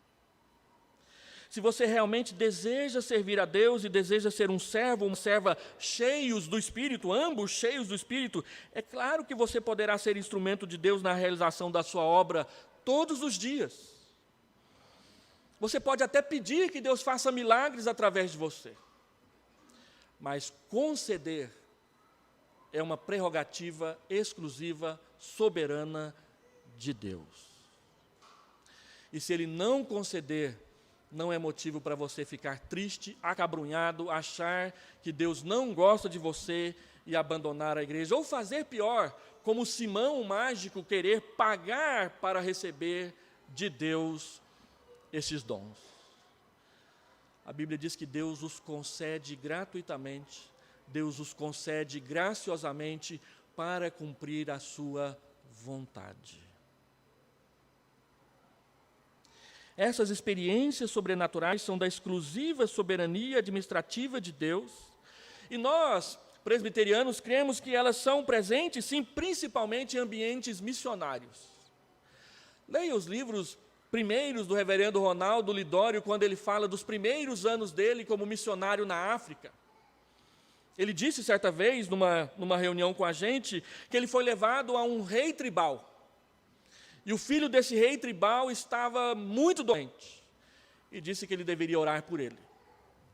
Se você realmente deseja servir a Deus e deseja ser um servo ou uma serva cheios do Espírito, ambos cheios do Espírito, é claro que você poderá ser instrumento de Deus na realização da sua obra todos os dias. Você pode até pedir que Deus faça milagres através de você. Mas conceder é uma prerrogativa exclusiva, soberana de Deus. E se Ele não conceder, não é motivo para você ficar triste, acabrunhado, achar que Deus não gosta de você e abandonar a igreja. Ou fazer pior, como Simão o mágico, querer pagar para receber de Deus esses dons. A Bíblia diz que Deus os concede gratuitamente, Deus os concede graciosamente para cumprir a sua vontade. Essas experiências sobrenaturais são da exclusiva soberania administrativa de Deus, e nós, presbiterianos, cremos que elas são presentes, sim, principalmente em ambientes missionários. Leia os livros primeiros do reverendo Ronaldo Lidório, quando ele fala dos primeiros anos dele como missionário na África. Ele disse certa vez, numa reunião com a gente, que ele foi levado a um rei tribal. E o filho desse rei tribal estava muito doente. E disse que ele deveria orar por ele.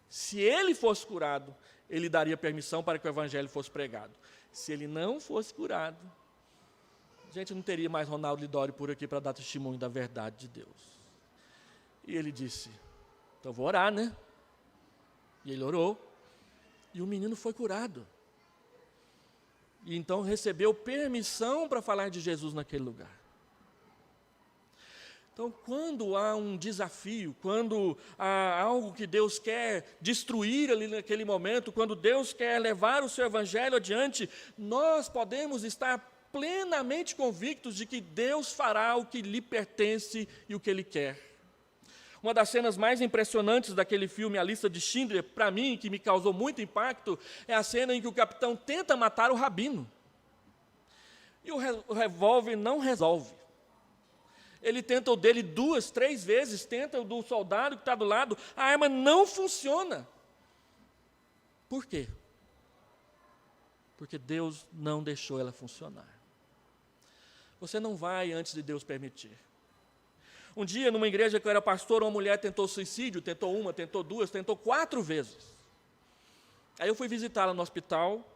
Se ele fosse curado, ele daria permissão para que o evangelho fosse pregado. Se ele não fosse curado, a gente não teria mais Ronaldo Lidório por aqui para dar testemunho da verdade de Deus. E ele disse, então vou orar, né? E ele orou. E o menino foi curado. E então recebeu permissão para falar de Jesus naquele lugar. Então, quando há um desafio, quando há algo que Deus quer destruir ali naquele momento, quando Deus quer levar o seu evangelho adiante, nós podemos estar plenamente convictos de que Deus fará o que lhe pertence e o que Ele quer. Uma das cenas mais impressionantes daquele filme, A Lista de Schindler, para mim, que me causou muito impacto, é a cena em que o capitão tenta matar o rabino. E o revólver não resolve. Ele tenta o dele 2, 3 vezes, tenta o do soldado que está do lado, a arma não funciona. Por quê? Porque Deus não deixou ela funcionar. Você não vai antes de Deus permitir. Um dia, numa igreja que eu era pastor, uma mulher tentou suicídio, tentou 1, tentou 2, tentou 4 vezes. Aí eu fui visitá-la no hospital,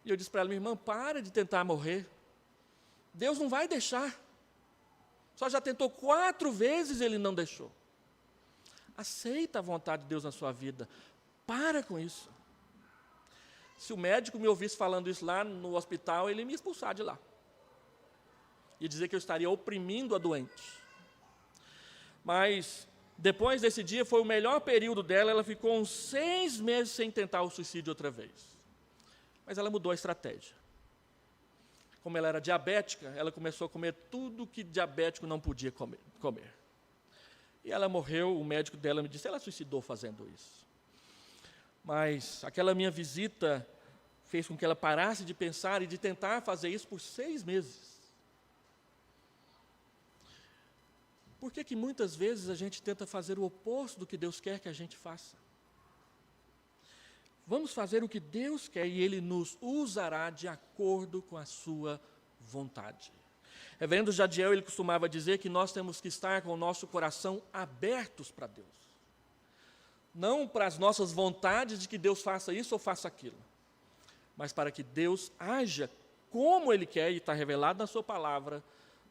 e eu disse para ela, minha irmã, para de tentar morrer. Deus não vai deixar. Só já tentou 4 vezes, Ele não deixou. Aceita a vontade de Deus na sua vida. Para com isso. Se o médico me ouvisse falando isso lá no hospital, ele ia me expulsar de lá. E dizer que eu estaria oprimindo a doente. Mas, depois desse dia, foi o melhor período dela. Ela ficou uns 6 meses sem tentar o suicídio outra vez. Mas ela mudou a estratégia. Como ela era diabética, ela começou a comer tudo que diabético não podia comer. E ela morreu, o médico dela me disse, ela suicidou fazendo isso. Mas aquela minha visita fez com que ela parasse de pensar e de tentar fazer isso por 6 meses. Por que muitas vezes a gente tenta fazer o oposto do que Deus quer que a gente faça? Vamos fazer o que Deus quer e Ele nos usará de acordo com a sua vontade. Reverendo Jadiel, ele costumava dizer que nós temos que estar com o nosso coração abertos para Deus. Não para as nossas vontades de que Deus faça isso ou faça aquilo. mas para que Deus haja como Ele quer e está revelado na sua palavra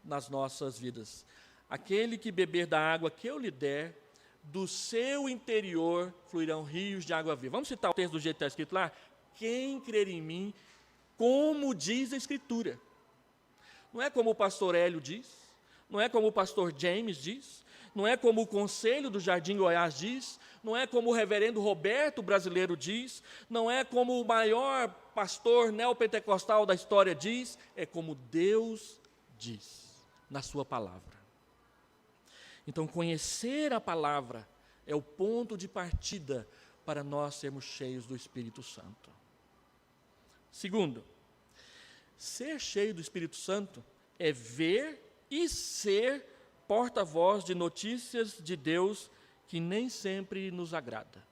nas nossas vidas. Aquele que beber da água que eu lhe der, do seu interior fluirão rios de água viva. Vamos citar o texto do jeito que está escrito lá? Quem crer em mim, como diz a Escritura. Não é como o pastor Hélio diz, não é como o pastor James diz, não é como o Conselho do Jardim Goiás diz, não é como o reverendo Roberto brasileiro diz, não é como o maior pastor neopentecostal da história diz, é como Deus diz na sua palavra. Então, conhecer a palavra é o ponto de partida para nós sermos cheios do Espírito Santo. Segundo, ser cheio do Espírito Santo é ver e ser porta-voz de notícias de Deus que nem sempre nos agrada.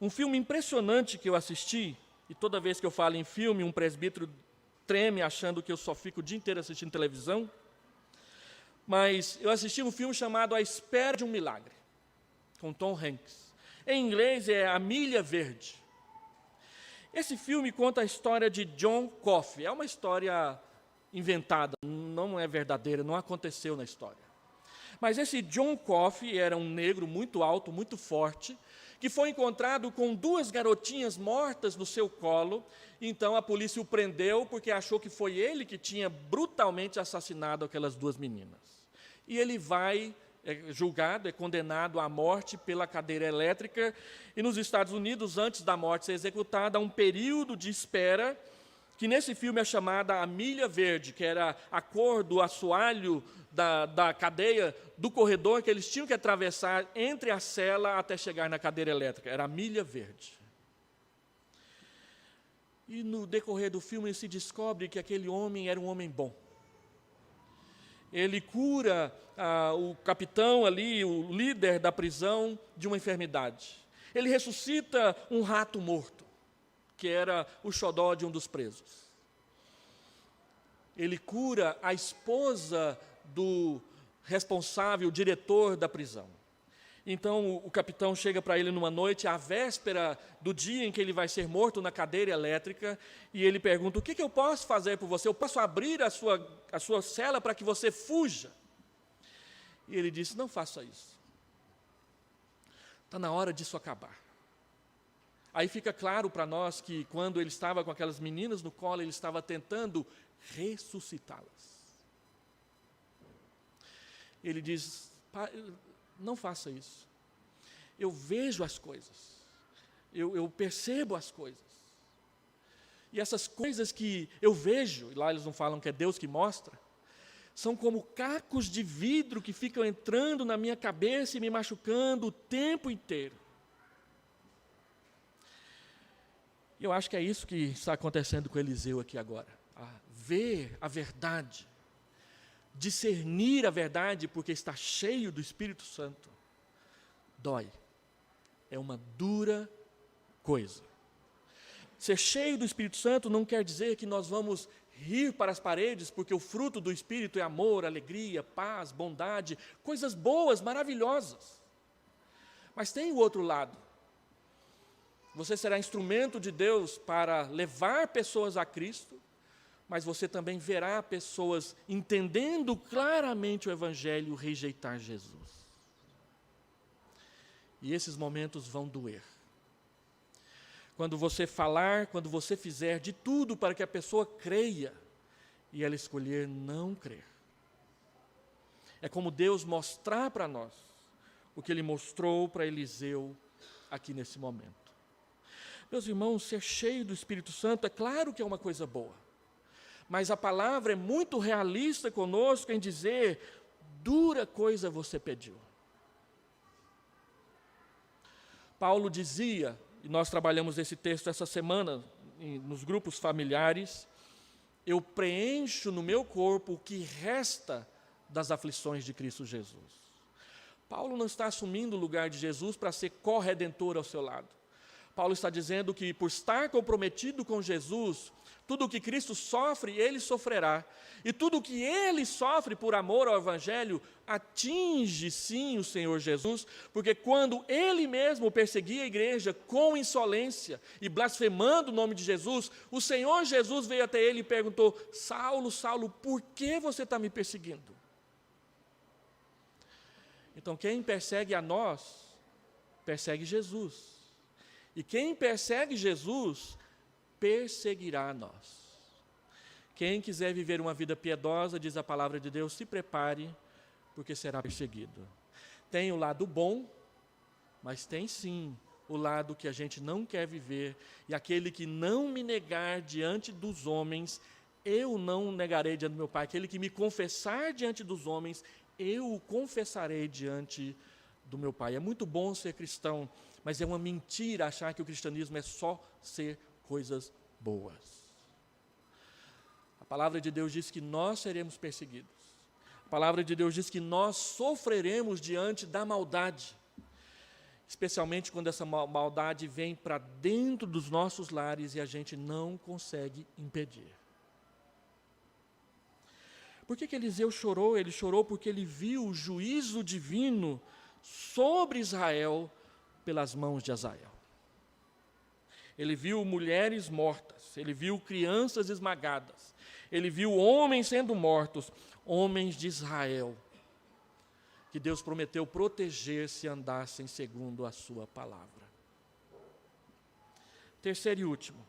Um filme impressionante que eu assisti, e toda vez que eu falo em filme, um presbítero treme achando que eu só fico o dia inteiro assistindo televisão, mas eu assisti um filme chamado A Espera de um Milagre, com Tom Hanks. Em inglês é A Milha Verde. Esse filme conta a história de John Coffey. É uma história inventada, não é verdadeira, não aconteceu na história. Mas esse John Coffey era um negro muito alto, muito forte, que foi encontrado com 2 garotinhas mortas no seu colo. Então a polícia o prendeu porque achou que foi ele que tinha brutalmente assassinado aquelas 2 meninas. E ele vai julgado, é condenado à morte pela cadeira elétrica. E nos Estados Unidos, antes da morte ser executada, há um período de espera, que nesse filme é chamada a milha verde, que era a cor do assoalho da cadeia, do corredor que eles tinham que atravessar entre a cela até chegar na cadeira elétrica. Era a milha verde. E no decorrer do filme se descobre que aquele homem era um homem bom. Ele cura o capitão ali, o líder da prisão, de uma enfermidade. Ele ressuscita um rato morto, que era o xodó de um dos presos. Ele cura a esposa do responsável, o diretor da prisão. Então o capitão chega para ele numa noite, à véspera do dia em que ele vai ser morto na cadeira elétrica, e ele pergunta: o que eu posso fazer por você? Eu posso abrir a sua cela para que você fuja? E ele disse: não faça isso. Está na hora disso acabar. Aí fica claro para nós que quando ele estava com aquelas meninas no colo, ele estava tentando ressuscitá-las. Ele diz: não faça isso. Eu vejo as coisas. Eu percebo as coisas. E essas coisas que eu vejo, e lá eles não falam que é Deus que mostra, são como cacos de vidro que ficam entrando na minha cabeça e me machucando o tempo inteiro. Eu acho que é isso que está acontecendo com Eliseu aqui agora. Ver a verdade, discernir a verdade, porque está cheio do Espírito Santo, dói. É uma dura coisa. Ser cheio do Espírito Santo não quer dizer que nós vamos rir para as paredes, porque o fruto do Espírito é amor, alegria, paz, bondade, coisas boas, maravilhosas. Mas tem o outro lado. Você será instrumento de Deus para levar pessoas a Cristo, mas você também verá pessoas entendendo claramente o Evangelho rejeitar Jesus. E esses momentos vão doer. Quando você falar, quando você fizer de tudo para que a pessoa creia, e ela escolher não crer. É como Deus mostrar para nós o que Ele mostrou para Eliseu aqui nesse momento. Meus irmãos, ser cheio do Espírito Santo, é claro que é uma coisa boa. Mas a palavra é muito realista conosco em dizer: dura coisa você pediu. Paulo dizia, e nós trabalhamos esse texto essa semana, nos grupos familiares: eu preencho no meu corpo o que resta das aflições de Cristo Jesus. Paulo não está assumindo o lugar de Jesus para ser corredentor ao seu lado. Paulo está dizendo que, por estar comprometido com Jesus, tudo o que Cristo sofre, ele sofrerá. E tudo o que ele sofre por amor ao Evangelho, atinge sim o Senhor Jesus, porque quando ele mesmo perseguia a igreja com insolência e blasfemando o nome de Jesus, o Senhor Jesus veio até ele e perguntou: Saulo, Saulo, por que você está me perseguindo? Então, quem persegue a nós, persegue Jesus. E quem persegue Jesus, perseguirá a nós. Quem quiser viver uma vida piedosa, diz a palavra de Deus, se prepare, porque será perseguido. Tem o lado bom, mas tem sim o lado que a gente não quer viver, e aquele que não me negar diante dos homens, eu não negarei diante do meu Pai. Aquele que me confessar diante dos homens, eu o confessarei diante do meu Pai. É muito bom ser cristão, mas é uma mentira achar que o cristianismo é só ser coisas boas. A palavra de Deus diz que nós seremos perseguidos. A palavra de Deus diz que nós sofreremos diante da maldade, especialmente quando essa maldade vem para dentro dos nossos lares e a gente não consegue impedir. Por que Eliseu chorou? Ele chorou porque ele viu o juízo divino sobre Israel pelas mãos de Azael. Ele viu mulheres mortas, ele viu crianças esmagadas, ele viu homens sendo mortos, homens de Israel, que Deus prometeu proteger se andassem segundo a sua palavra. Terceiro e último,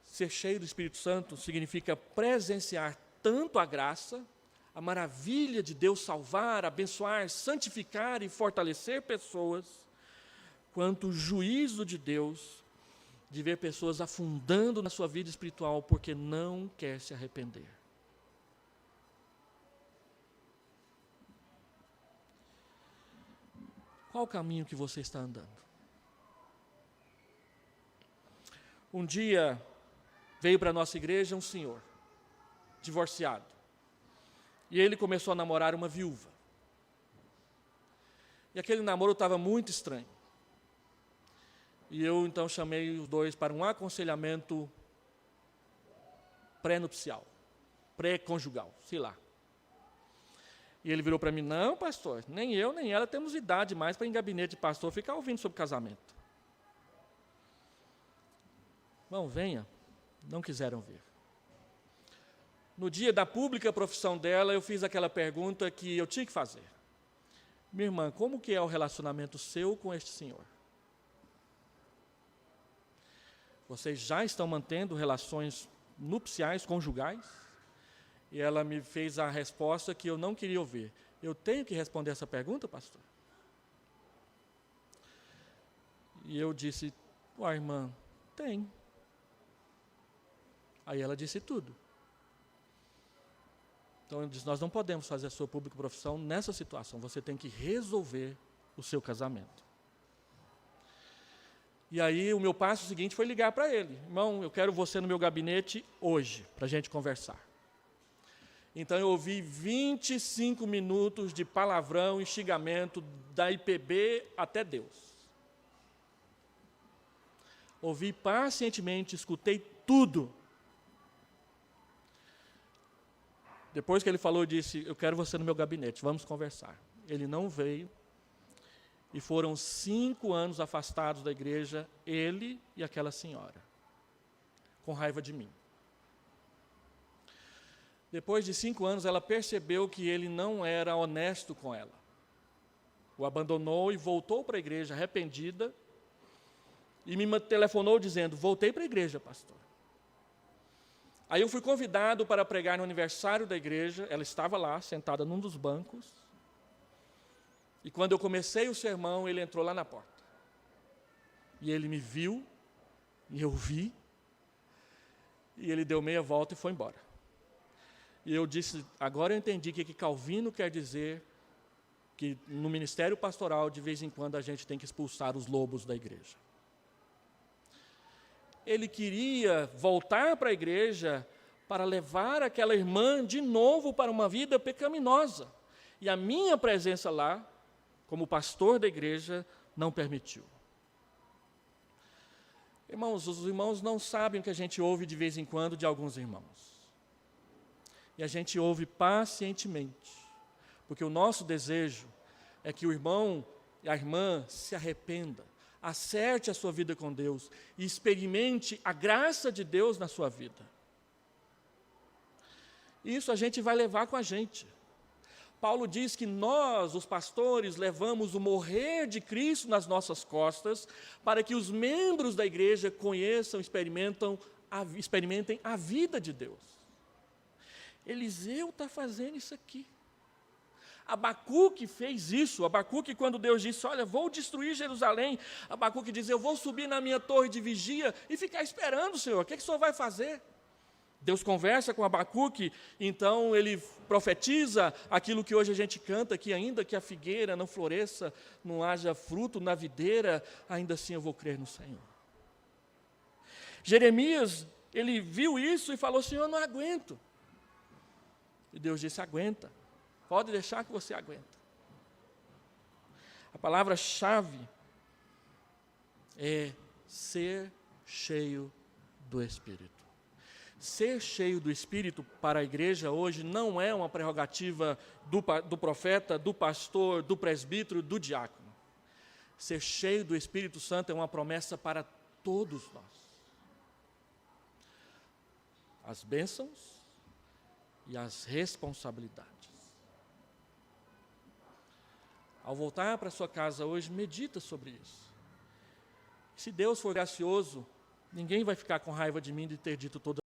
ser cheio do Espírito Santo significa presenciar tanto a graça, a maravilha de Deus salvar, abençoar, santificar e fortalecer pessoas, quanto o juízo de Deus de ver pessoas afundando na sua vida espiritual porque não quer se arrepender. Qual o caminho que você está andando? Um dia veio para a nossa igreja um senhor, divorciado, e ele começou a namorar uma viúva. E aquele namoro estava muito estranho. E eu então chamei os dois para um aconselhamento pré-nupcial, pré-conjugal, sei lá. E ele virou para mim: não, pastor, nem eu nem ela temos idade mais para ir em gabinete de pastor ficar ouvindo sobre casamento. Bom, venha. Não quiseram vir. No dia da pública profissão dela, eu fiz aquela pergunta que eu tinha que fazer: minha irmã, como que é o relacionamento seu com este senhor? Vocês já estão mantendo relações nupciais, conjugais? E ela me fez a resposta que eu não queria ouvir. Eu tenho que responder essa pergunta, pastor? E eu disse: ué, irmã, tem. Aí ela disse tudo. Então eu disse: nós não podemos fazer a sua pública profissão nessa situação, você tem que resolver o seu casamento. E aí o meu passo seguinte foi ligar para ele: irmão, eu quero você no meu gabinete hoje, para a gente conversar. Então eu ouvi 25 minutos de palavrão e xingamento da IPB até Deus. Ouvi pacientemente, escutei tudo. Depois que ele falou, eu disse: eu quero você no meu gabinete, vamos conversar. Ele não veio. E foram 5 anos afastados da igreja, ele e aquela senhora, com raiva de mim. Depois de 5 anos, ela percebeu que ele não era honesto com ela. O abandonou e voltou para a igreja arrependida, e me telefonou dizendo: voltei para a igreja, pastor. Aí eu fui convidado para pregar no aniversário da igreja, ela estava lá, sentada num dos bancos, e quando eu comecei o sermão, ele entrou lá na porta. E ele me viu, e eu vi, e ele deu meia volta e foi embora. E eu disse: agora eu entendi o que Calvino quer dizer, que no ministério pastoral, de vez em quando, a gente tem que expulsar os lobos da igreja. Ele queria voltar para a igreja para levar aquela irmã de novo para uma vida pecaminosa. E a minha presença lá, como pastor da igreja, não permitiu. Irmãos, os irmãos não sabem o que a gente ouve de vez em quando de alguns irmãos. E a gente ouve pacientemente, porque o nosso desejo é que o irmão e a irmã se arrependa, acerte a sua vida com Deus e experimente a graça de Deus na sua vida. Isso a gente vai levar com a gente. Paulo diz que nós, os pastores, levamos o morrer de Cristo nas nossas costas para que os membros da igreja conheçam, experimentem a vida de Deus. Eliseu está fazendo isso aqui. Abacuque fez isso. Abacuque, quando Deus disse, olha, vou destruir Jerusalém, Abacuque diz, eu vou subir na minha torre de vigia e ficar esperando, Senhor, o que o Senhor vai fazer? Deus conversa com Abacuque, então ele profetiza aquilo que hoje a gente canta, que ainda que a figueira não floresça, não haja fruto na videira, ainda assim eu vou crer no Senhor. Jeremias, ele viu isso e falou, Senhor, eu não aguento. E Deus disse, aguenta, pode deixar que você aguenta. A palavra-chave é ser cheio do Espírito. Ser cheio do Espírito para a igreja hoje não é uma prerrogativa do profeta, do pastor, do presbítero, do diácono. Ser cheio do Espírito Santo é uma promessa para todos nós. As bênçãos e as responsabilidades. Ao voltar para sua casa hoje, medita sobre isso. Se Deus for gracioso, ninguém vai ficar com raiva de mim de ter dito todas